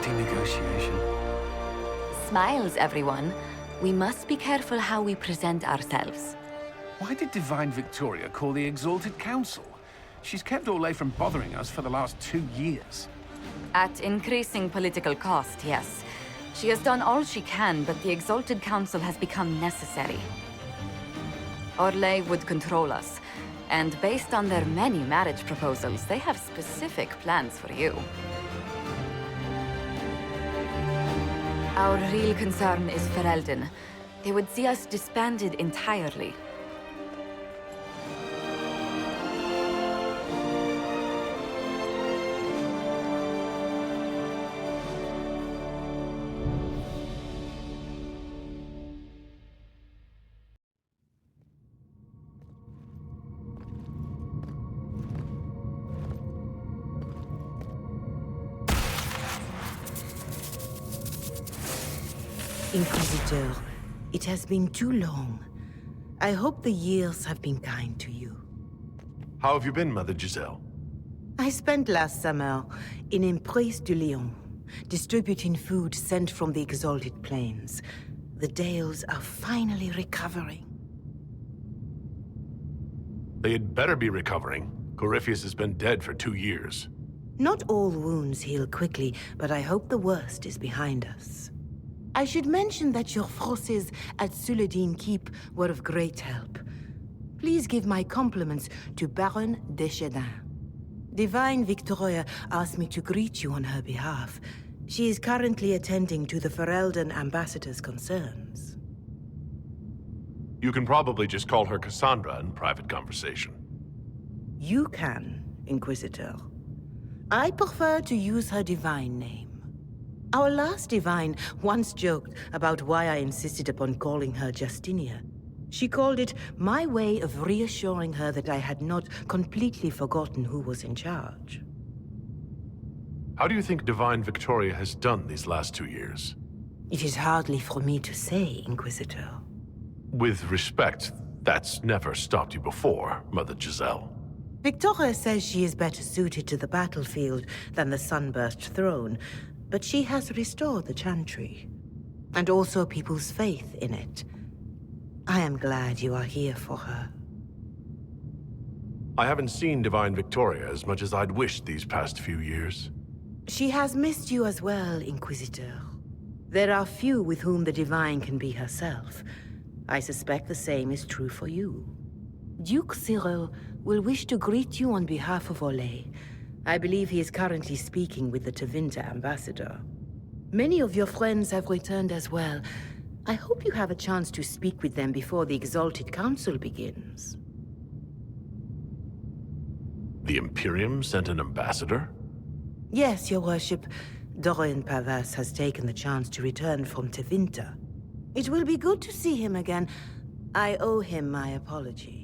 bloody negotiation. Smiles, everyone. We must be careful how we present ourselves. Why did Divine Victoria call the Exalted Council? She's kept Olay from bothering us for the last 2 years. At increasing political cost, yes. She has done all she can, but the Exalted Council has become necessary. Orlais would control us, and based on their many marriage proposals, they have specific plans for you. Our real concern is Ferelden. They would see us disbanded entirely. Inquisitor, it has been too long. I hope the years have been kind to you. How have you been, Mother Giselle? I spent last summer in Emprise de Lyon, distributing food sent from the Exalted Plains. The Dales are finally recovering. They had better be recovering. Corypheus has been dead for 2 years. Not all wounds heal quickly, but I hope the worst is behind us. I should mention that your forces at Suladin Keep were of great help. Please give my compliments to Baron Deschedin. Divine Victoria asked me to greet you on her behalf. She is currently attending to the Ferelden ambassador's concerns. You can probably just call her Cassandra in private conversation. You can, Inquisitor. I prefer to use her divine name. Our last divine once joked about why I insisted upon calling her Justinia. She called it my way of reassuring her that I had not completely forgotten who was in charge. How do you think Divine Victoria has done these last 2 years? It is hardly for me to say, Inquisitor. With respect, that's never stopped you before, Mother Giselle. Victoria says she is better suited to the battlefield than the Sunburst throne, but she has restored the Chantry, and also people's faith in it. I am glad you are here for her. I haven't seen Divine Victoria as much as I'd wished these past few years. She has missed you as well, Inquisitor. There are few with whom the Divine can be herself. I suspect the same is true for you. Duke Cyril will wish to greet you on behalf of Olay. I believe he is currently speaking with the Tevinter ambassador. Many of your friends have returned as well. I hope you have a chance to speak with them before the Exalted Council begins. The Imperium sent an ambassador? Yes, your worship. Dorian Pavas has taken the chance to return from Tevinter. It will be good to see him again. I owe him my apology.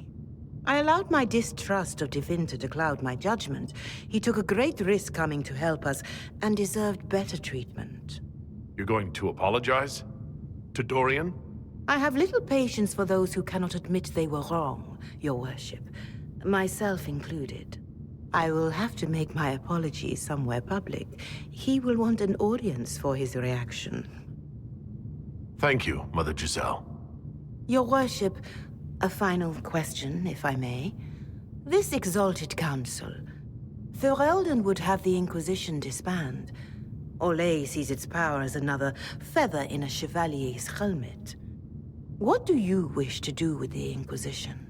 I allowed my distrust of Tevinter to cloud my judgment. He took a great risk coming to help us, and deserved better treatment. You're going to apologize? To Dorian? I have little patience for those who cannot admit they were wrong, your worship. Myself included. I will have to make my apology somewhere public. He will want an audience for his reaction. Thank you, Mother Giselle. Your worship, a final question, if I may. This Exalted Council, Ferelden would have the Inquisition disband. Olay sees its power as another feather in a chevalier's helmet. What do you wish to do with the Inquisition?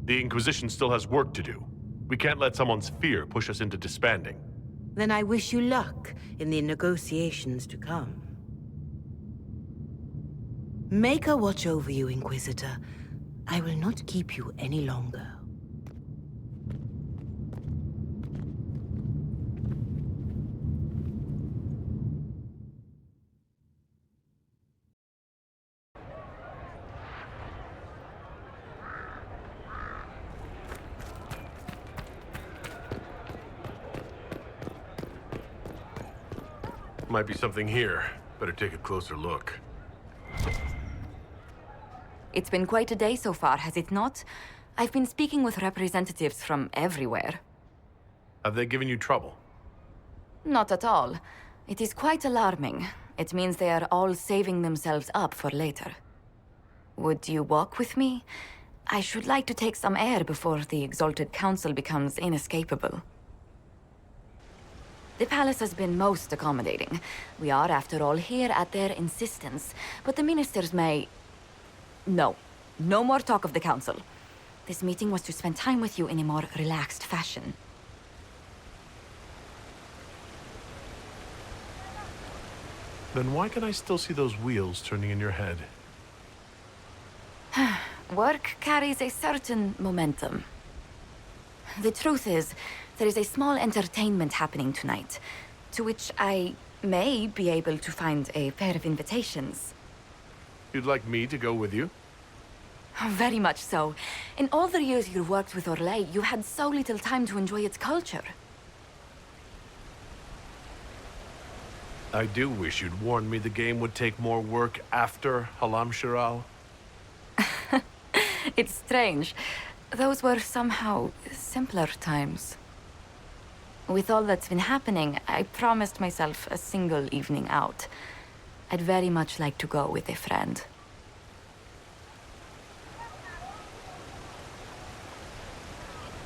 The Inquisition still has work to do. We can't let someone's fear push us into disbanding. Then I wish you luck in the negotiations to come. Make a watch over you, Inquisitor. I will not keep you any longer. Might be something here. Better take a closer look. It's been quite a day so far, has it not? I've been speaking with representatives from everywhere. Have they given you trouble? Not at all. It is quite alarming. It means they are all saving themselves up for later. Would you walk with me? I should like to take some air before the Exalted Council becomes inescapable. The palace has been most accommodating. We are, after all, here at their insistence. But the ministers may... No. No more talk of the council. This meeting was to spend time with you in a more relaxed fashion. Then why can I still see those wheels turning in your head? Work carries a certain momentum. The truth is, there is a small entertainment happening tonight, to which I may be able to find a pair of invitations. You'd like me to go with you? Very much so. In all the years you worked with Orlais, you had so little time to enjoy its culture. I do wish you'd warned me the game would take more work after Halam Shiral. It's strange. Those were somehow simpler times. With all that's been happening, I promised myself a single evening out. I'd very much like to go with a friend.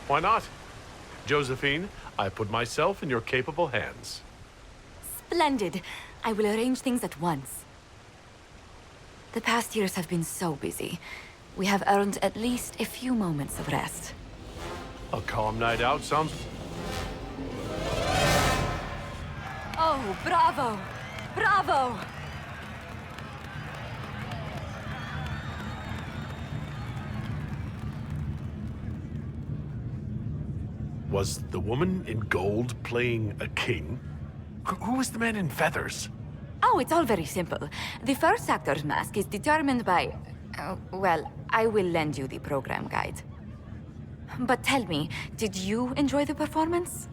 Why not? Josephine, I put myself in your capable hands. Splendid. I will arrange things at once. The past years have been so busy. We have earned at least a few moments of rest. A calm night out sounds... Oh, bravo! Bravo! Was the woman in gold playing a king? Who was the man in feathers? Oh, it's all very simple. The first actor's mask is determined by... well, I will lend you the program guide. But tell me, did you enjoy the performance?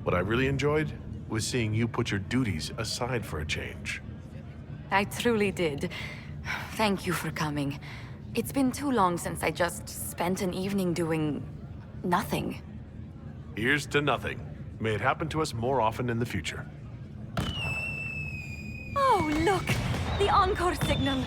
What I really enjoyed was seeing you put your duties aside for a change. I truly did. Thank you for coming. It's been too long since I just spent an evening doing... nothing. Here's to nothing. May it happen to us more often in the future. Oh, look! The encore signal!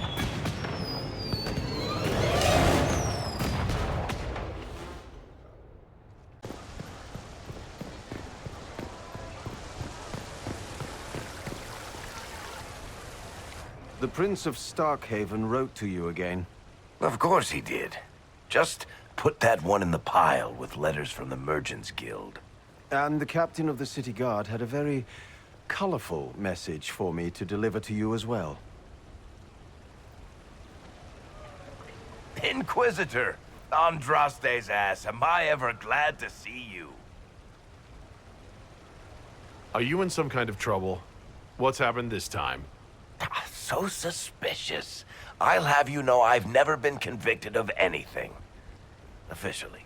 The Prince of Starkhaven wrote to you again. Of course he did. Just put that one in the pile with letters from the Merchants Guild. And the captain of the city guard had a very colorful message for me to deliver to you as well. Inquisitor! Andraste's ass, am I ever glad to see you? Are you in some kind of trouble? What's happened this time? So suspicious. I'll have you know I've never been convicted of anything. Officially.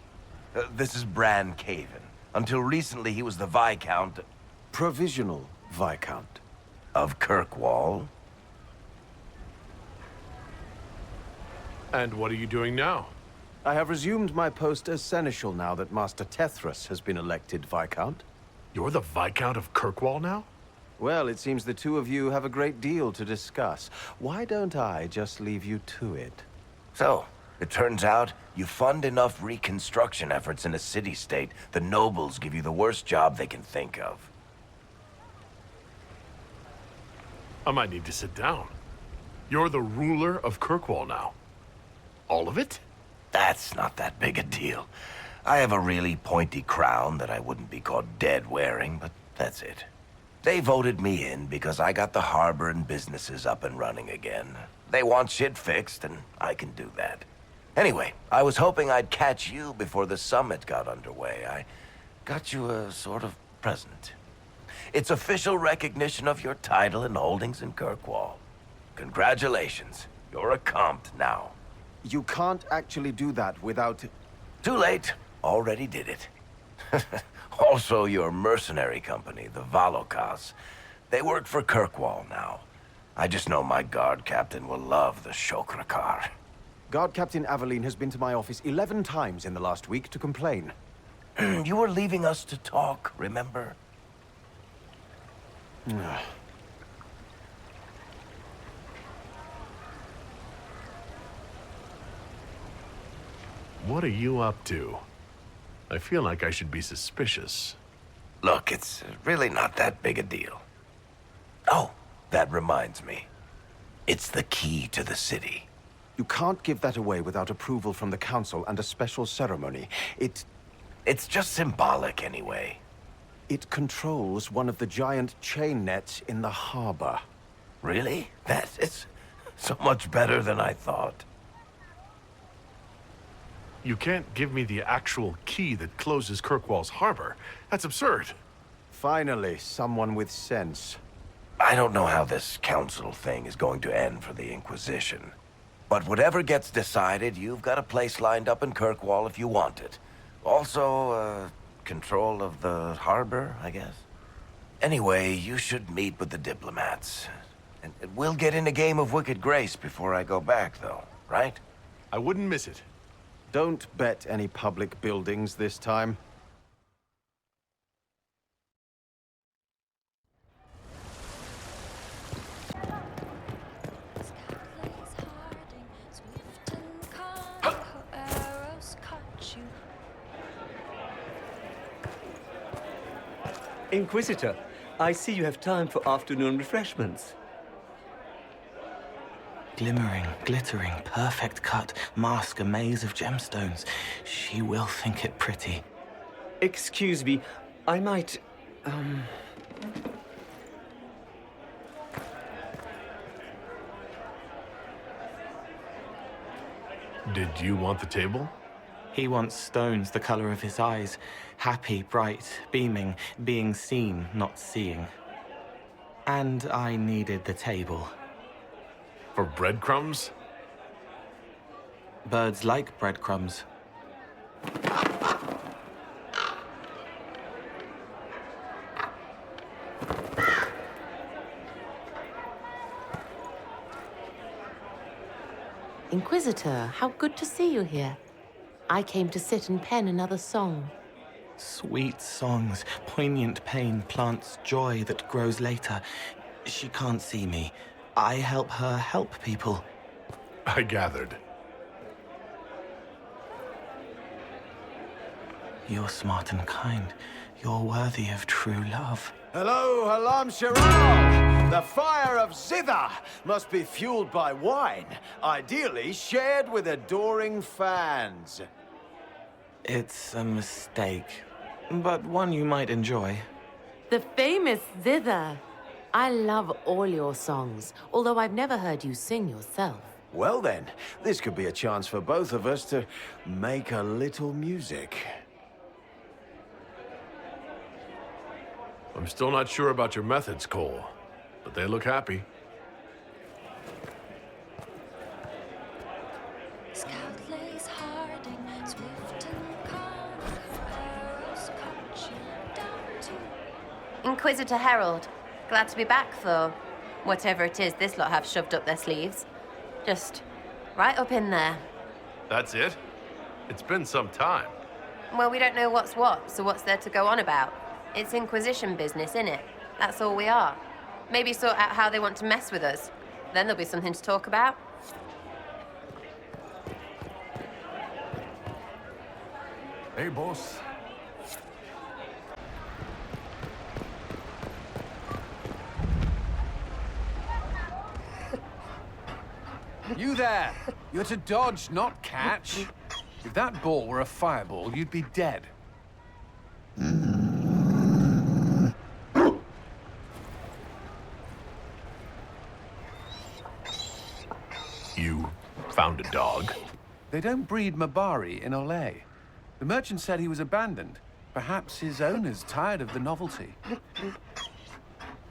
This is Bran Caven. Until recently, he was the Viscount... Provisional Viscount. Of Kirkwall. And what are you doing now? I have resumed my post as Seneschal now that Master Tethras has been elected Viscount. You're the Viscount of Kirkwall now? Well, it seems the two of you have a great deal to discuss. Why don't I just leave you to it? So, it turns out you fund enough reconstruction efforts in a city-state, the nobles give you the worst job they can think of. I might need to sit down. You're the ruler of Kirkwall now. All of it? That's not that big a deal. I have a really pointy crown that I wouldn't be caught dead wearing, but that's it. They voted me in because I got the harbor and businesses up and running again. They want shit fixed, and I can do that. Anyway, I was hoping I'd catch you before the summit got underway. I got you a sort of present. It's official recognition of your title and holdings in Kirkwall. Congratulations. You're a compt now. You can't actually do that without... Too late. Already did it. Also, your mercenary company, the Valokas. They work for Kirkwall now. I just know my guard captain will love the Shokrakar. Guard Captain Aveline has been to my office 11 times in the last week to complain. You were leaving us to talk, remember? What are you up to? I feel like I should be suspicious. Look, it's really not that big a deal. Oh, that reminds me. It's the key to the city. You can't give that away without approval from the council and a special ceremony. It's just symbolic anyway. It controls one of the giant chain nets in the harbor. Really? That is so much better than I thought. You can't give me the actual key that closes Kirkwall's harbor. That's absurd. Finally, someone with sense. I don't know how this council thing is going to end for the Inquisition. But whatever gets decided, you've got a place lined up in Kirkwall if you want it. Also, control of the harbor, I guess. Anyway, you should meet with the diplomats. And we'll get in a game of Wicked Grace before I go back, though, right? I wouldn't miss it. Don't bet any public buildings this time. Inquisitor, I see you have time for afternoon refreshments. Glimmering, glittering, perfect cut, mask a maze of gemstones. She will think it pretty. Excuse me, I might, Did you want the table? He wants stones the color of his eyes. Happy, bright, beaming, being seen, not seeing. And I needed the table. For breadcrumbs? Birds like breadcrumbs. Inquisitor, how good to see you here. I came to sit and pen another song. Sweet songs, poignant pain plants joy that grows later. She can't see me. I help her help people. I gathered. You're smart and kind. You're worthy of true love. Hello, Halam Shiral! The fire of Zither must be fueled by wine, ideally shared with adoring fans. It's a mistake, but one you might enjoy. The famous Zither. I love all your songs, although I've never heard you sing yourself. Well then, this could be a chance for both of us to make a little music. I'm still not sure about your methods, Cole, but they look happy. Inquisitor Herald, glad to be back for whatever it is this lot have shoved up their sleeves. Just right up in there. That's it? It's been some time. Well, we don't know what's what, so what's there to go on about? It's Inquisition business, innit? That's all we are. Maybe sort out how they want to mess with us. Then there'll be something to talk about. Hey, boss. You there! You're to dodge, not catch. If that ball were a fireball, you'd be dead. You found a dog? They don't breed Mabari in Olay. The merchant said he was abandoned. Perhaps his owner's tired of the novelty.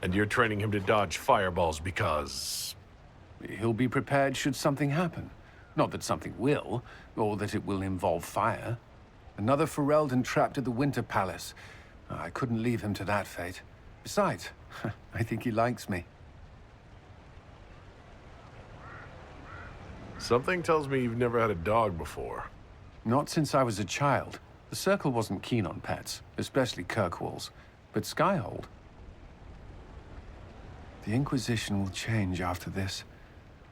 And you're training him to dodge fireballs because... He'll be prepared should something happen. Not that something will, or that it will involve fire. Another Ferelden trapped at the Winter Palace. I couldn't leave him to that fate. Besides, I think he likes me. Something tells me you've never had a dog before. Not since I was a child. The Circle wasn't keen on pets, especially Kirkwall's, but Skyhold... The Inquisition will change after this.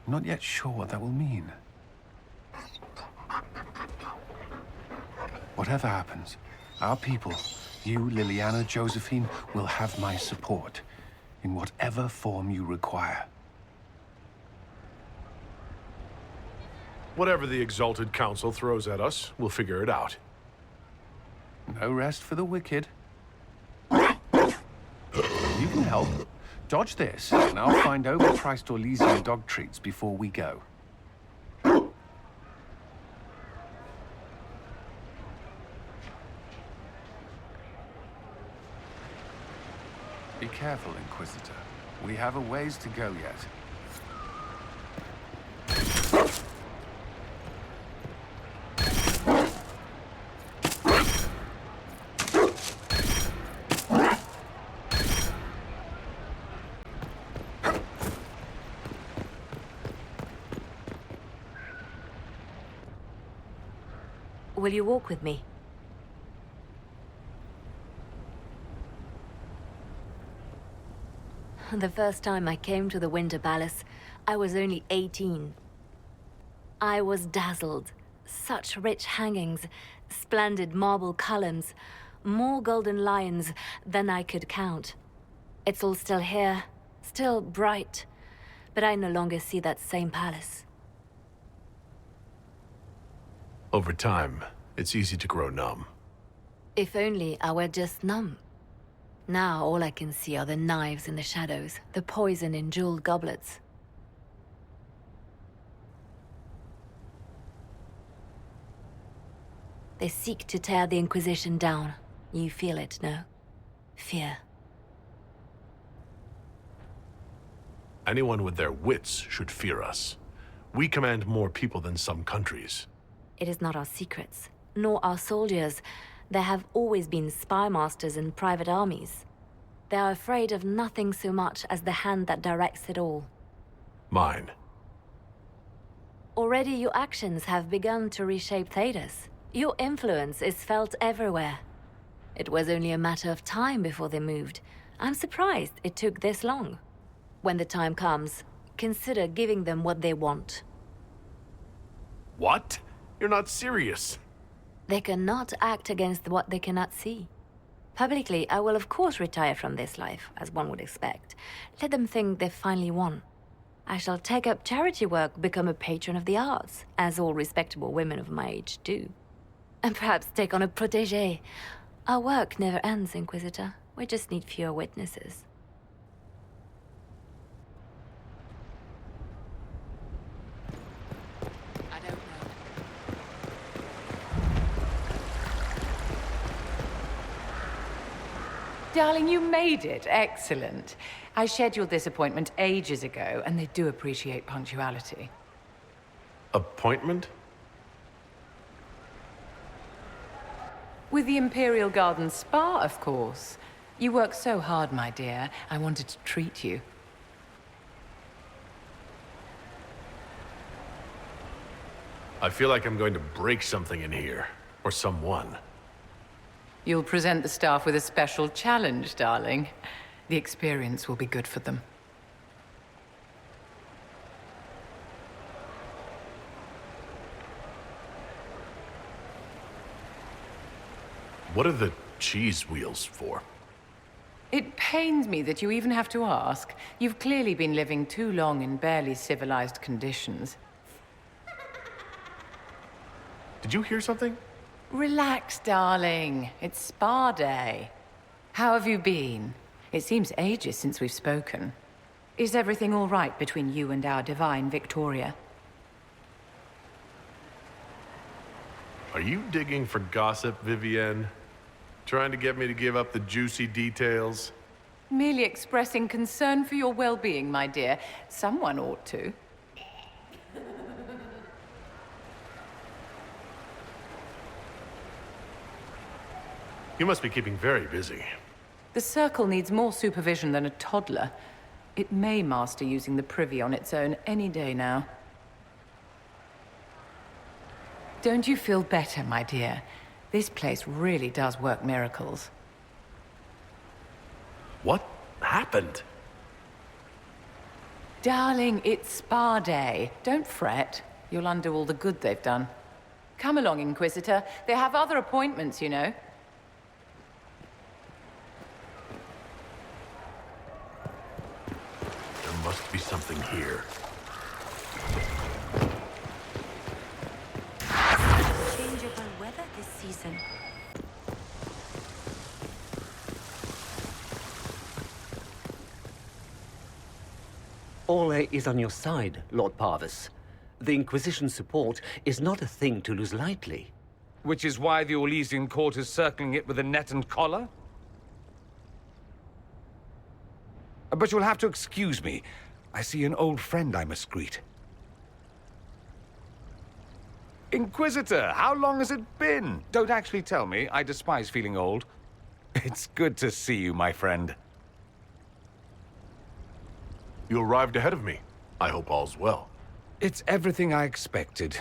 I'm not yet sure what that will mean. Whatever happens, our people, you, Liliana, Josephine, will have my support, in whatever form you require. Whatever the Exalted Council throws at us, we'll figure it out. No rest for the wicked. You can help. Dodge this, and I'll find overpriced Orlesian dog treats before we go. Be careful, Inquisitor. We have a ways to go yet. Will you walk with me? The first time I came to the Winter Palace, I was only 18. I was dazzled. Such rich hangings, splendid marble columns, more golden lions than I could count. It's all still here, still bright, but I no longer see that same palace. Over time, it's easy to grow numb. If only I were just numb. Now all I can see are the knives in the shadows, the poison in jeweled goblets. They seek to tear the Inquisition down. You feel it, no? Fear. Anyone with their wits should fear us. We command more people than some countries. It is not our secrets, nor our soldiers. There have always been spy masters and private armies. They are afraid of nothing so much as the hand that directs it all. Mine. Already your actions have begun to reshape Thedas. Your influence is felt everywhere. It was only a matter of time before they moved. I'm surprised it took this long. When the time comes, consider giving them what they want. What? You're not serious. They cannot act against what they cannot see. Publicly, I will of course retire from this life, as one would expect. Let them think they've finally won. I shall take up charity work, become a patron of the arts, as all respectable women of my age do. And perhaps take on a protégé. Our work never ends, Inquisitor. We just need fewer witnesses. I don't know. Darling, you made it. Excellent. I scheduled this appointment ages ago, and they do appreciate punctuality. Appointment? With the Imperial Garden Spa, of course. You work so hard, my dear. I wanted to treat you. I feel like I'm going to break something in here. Or someone. You'll present the staff with a special challenge, darling. The experience will be good for them. What are the cheese wheels for? It pains me that you even have to ask. You've clearly been living too long in barely civilized conditions. Did you hear something? Relax, darling. It's spa day. How have you been? It seems ages since we've spoken. Is everything all right between you and our divine Victoria? Are you digging for gossip, Vivienne? Trying to get me to give up the juicy details? Merely expressing concern for your well-being, my dear. Someone ought to. You must be keeping very busy. The Circle needs more supervision than a toddler. It may master using the privy on its own any day now. Don't you feel better, my dear? This place really does work miracles. What happened? Darling, it's spa day. Don't fret. You'll undo all the good they've done. Come along, Inquisitor. They have other appointments, you know. There must be something here. Changeable weather this season. Ole is on your side, Lord Parvis. The Inquisition's support is not a thing to lose lightly. Which is why the Orlesian court is circling it with a net and collar? But you'll have to excuse me. I see an old friend I must greet. Inquisitor, how long has it been? Don't actually tell me. I despise feeling old. It's good to see you, my friend. You arrived ahead of me. I hope all's well. It's everything I expected.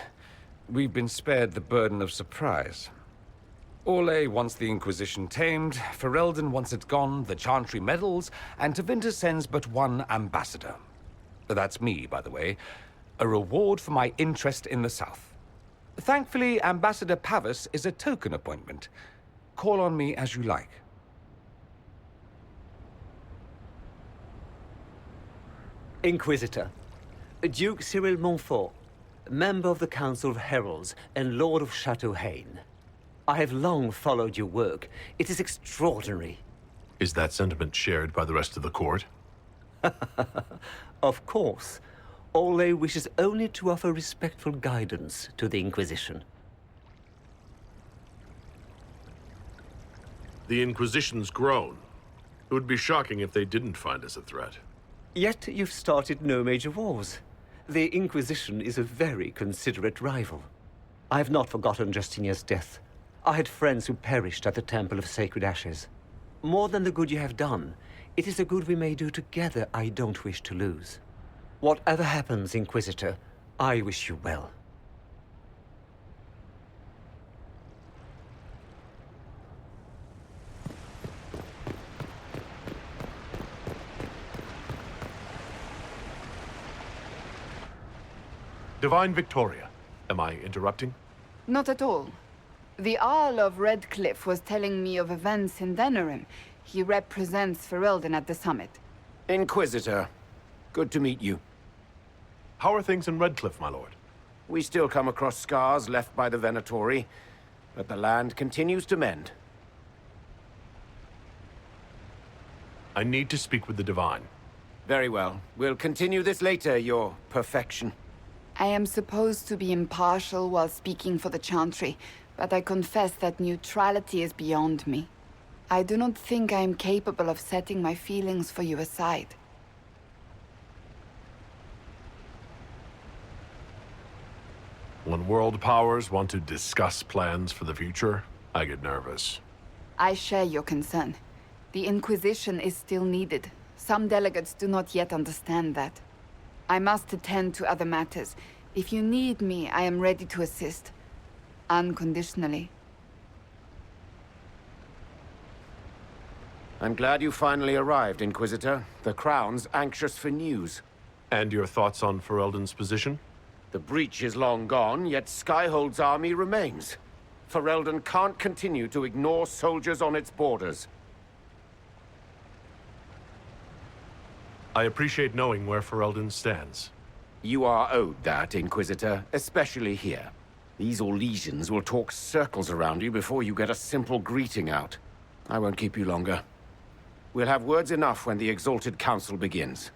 We've been spared the burden of surprise. Orlais wants the Inquisition tamed, Ferelden wants it gone, the Chantry meddles, and Tevinter sends but one ambassador. That's me, by the way. A reward for my interest in the South. Thankfully, Ambassador Pavis is a token appointment. Call on me as you like. Inquisitor, Duke Cyril Montfort, member of the Council of Heralds and Lord of Chateau Haine. I have long followed your work. It is extraordinary. Is that sentiment shared by the rest of the court? Of course. Ole wishes only to offer respectful guidance to the Inquisition. The Inquisition's grown. It would be shocking if they didn't find us a threat. Yet you've started no major wars. The Inquisition is a very considerate rival. I have not forgotten Justinia's death. I had friends who perished at the Temple of Sacred Ashes. More than the good you have done, it is the good we may do together I don't wish to lose. Whatever happens, Inquisitor, I wish you well. Divine Victoria, am I interrupting? Not at all. The Earl of Redcliffe was telling me of events in Denerim. He represents Ferelden at the summit. Inquisitor, good to meet you. How are things in Redcliffe, my lord? We still come across scars left by the Venatori, but the land continues to mend. I need to speak with the Divine. Very well. We'll continue this later, your perfection. I am supposed to be impartial while speaking for the Chantry, but I confess that neutrality is beyond me. I do not think I am capable of setting my feelings for you aside. When world powers want to discuss plans for the future, I get nervous. I share your concern. The Inquisition is still needed. Some delegates do not yet understand that. I must attend to other matters. If you need me, I am ready to assist. Unconditionally. I'm glad you finally arrived, Inquisitor. The Crown's anxious for news. And your thoughts on Ferelden's position? The breach is long gone, yet Skyhold's army remains. Ferelden can't continue to ignore soldiers on its borders. I appreciate knowing where Ferelden stands. You are owed that, Inquisitor, especially here. These Orlesians will talk circles around you before you get a simple greeting out. I won't keep you longer. We'll have words enough when the Exalted Council begins.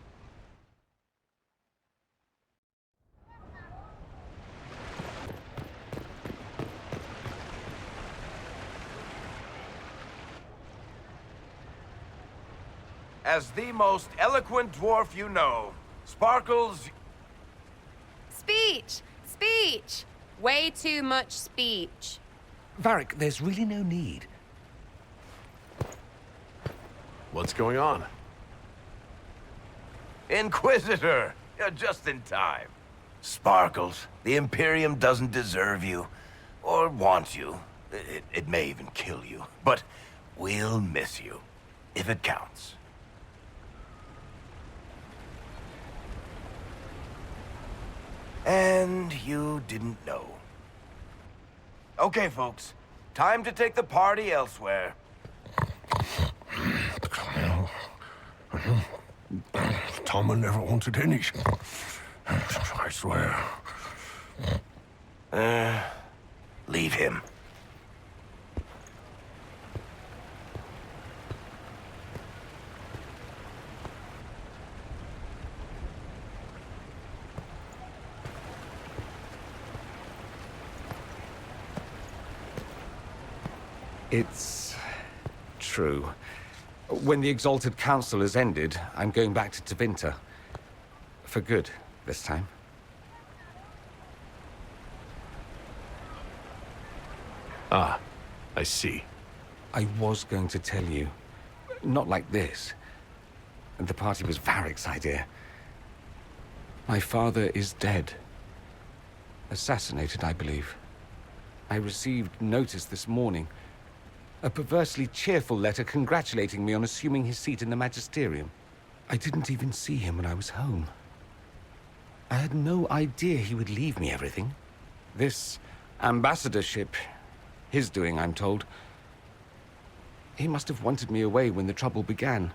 As the most eloquent dwarf you know, Sparkles... Speech! Speech! Way too much speech. Varric, there's really no need. What's going on? Inquisitor! You're just in time. Sparkles, the Imperium doesn't deserve you. Or want you. It may even kill you, but we'll miss you, if it counts. And you didn't know. Okay, folks. Time to take the party elsewhere. Tama never wanted any. I swear. Leave him. It's true. When the Exalted Council has ended, I'm going back to Tevinter. For good, this time. Ah, I see. I was going to tell you. Not like this. The party was Varric's idea. My father is dead. Assassinated, I believe. I received notice this morning. A perversely cheerful letter congratulating me on assuming his seat in the Magisterium. I didn't even see him when I was home. I had no idea he would leave me everything. This ambassadorship, his doing, I'm told. He must have wanted me away when the trouble began.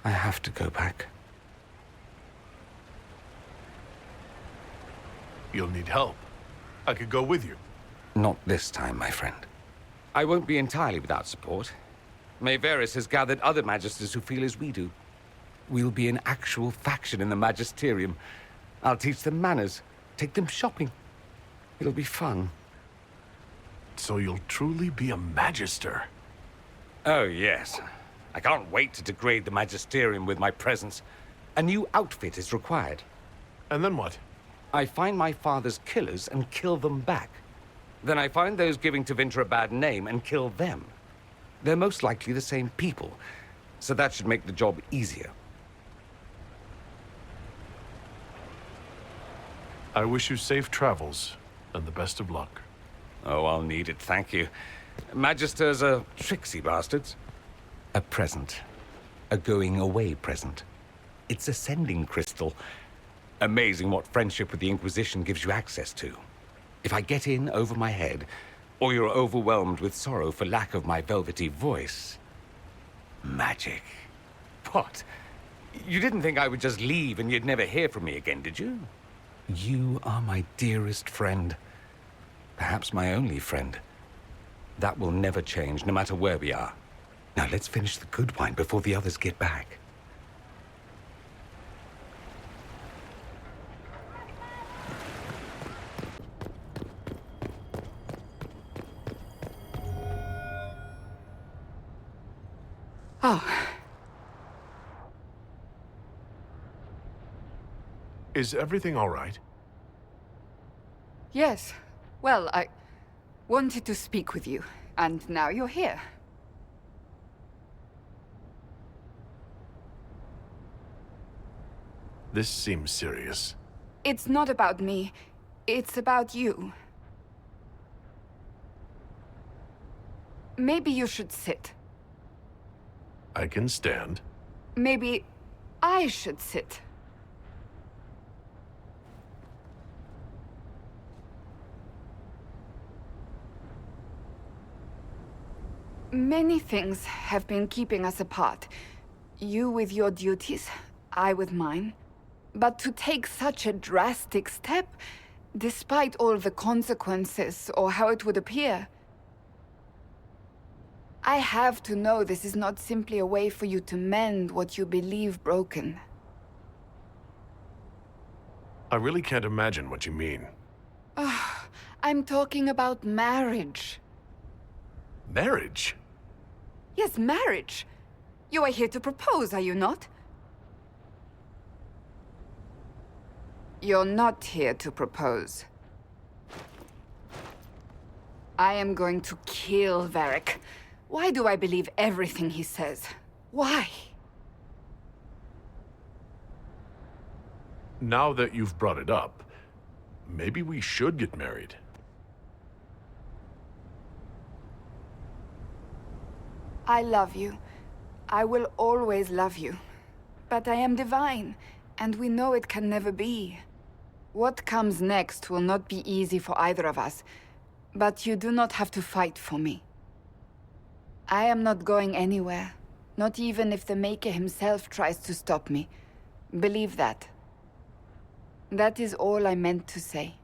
I have to go back. You'll need help. I could go with you. Not this time, my friend. I won't be entirely without support. Mayveris has gathered other magisters who feel as we do. We'll be an actual faction in the Magisterium. I'll teach them manners, take them shopping. It'll be fun. So you'll truly be a magister? Oh, yes. I can't wait to degrade the Magisterium with my presence. A new outfit is required. And then what? I find my father's killers and kill them back. Then I find those giving Tevinter a bad name and kill them. They're most likely the same people, so that should make the job easier. I wish you safe travels, and the best of luck. Oh, I'll need it, thank you. Magisters are tricksy bastards. A present. A going-away present. It's a sending crystal. Amazing what friendship with the Inquisition gives you access to. If I get in over my head, or you're overwhelmed with sorrow for lack of my velvety voice... magic. What? You didn't think I would just leave and you'd never hear from me again, did you? You are my dearest friend. Perhaps my only friend. That will never change, no matter where we are. Now let's finish the good wine before the others get back. Oh. Is everything all right? Yes. Well, I wanted to speak with you, and now you're here. This seems serious. It's not about me. It's about you. Maybe you should sit. I can stand. Maybe I should sit. Many things have been keeping us apart. You with your duties, I with mine. But to take such a drastic step, despite all the consequences or how it would appear, I have to know this is not simply a way for you to mend what you believe broken. I really can't imagine what you mean. I'm talking about marriage. Marriage? Yes, marriage. You are here to propose, are you not? You're not here to propose. I am going to kill Varric. Why do I believe everything he says? Why? Now that you've brought it up, maybe we should get married. I love you. I will always love you. But I am divine, and we know it can never be. What comes next will not be easy for either of us, but you do not have to fight for me. I am not going anywhere, not even if the Maker himself tries to stop me. Believe that. That is all I meant to say.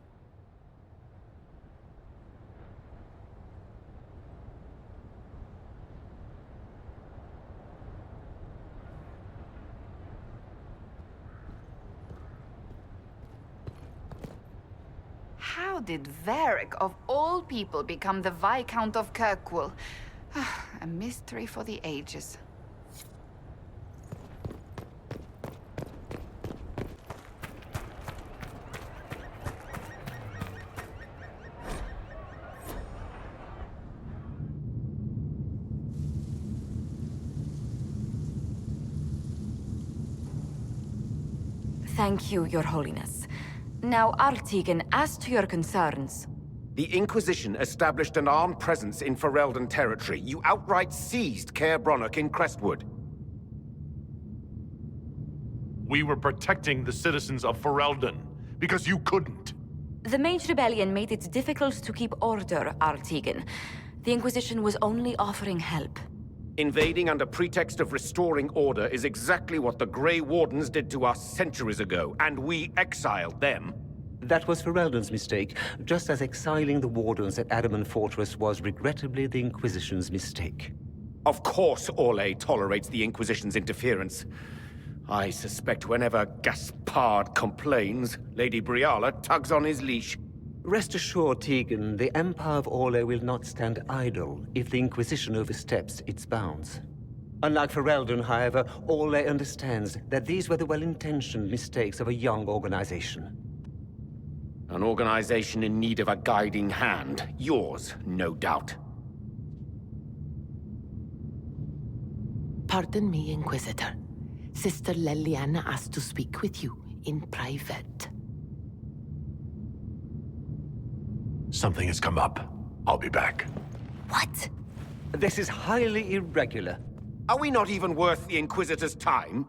How did Varric, of all people, become the Viscount of Kirkwall? A mystery for the ages. Thank you, Your Holiness. Now, Artigan, as to your concerns... The Inquisition established an armed presence in Ferelden territory. You outright seized Caer Bronach in Crestwood. We were protecting the citizens of Ferelden, because you couldn't. The Mage Rebellion made it difficult to keep order, Artigan. The Inquisition was only offering help. Invading under pretext of restoring order is exactly what the Grey Wardens did to us centuries ago, and we exiled them. That was Ferelden's mistake, just as exiling the Wardens at Adamant Fortress was regrettably the Inquisition's mistake. Of course Orlais tolerates the Inquisition's interference. I suspect whenever Gaspard complains, Lady Briala tugs on his leash. Rest assured, Tegan, the Empire of Orlais will not stand idle if the Inquisition oversteps its bounds. Unlike Ferelden, however, Orlais understands that these were the well-intentioned mistakes of a young organization. An organization in need of a guiding hand. Yours, no doubt. Pardon me, Inquisitor. Sister Leliana asked to speak with you in private. Something has come up. I'll be back. What? This is highly irregular. Are we not even worth the Inquisitor's time?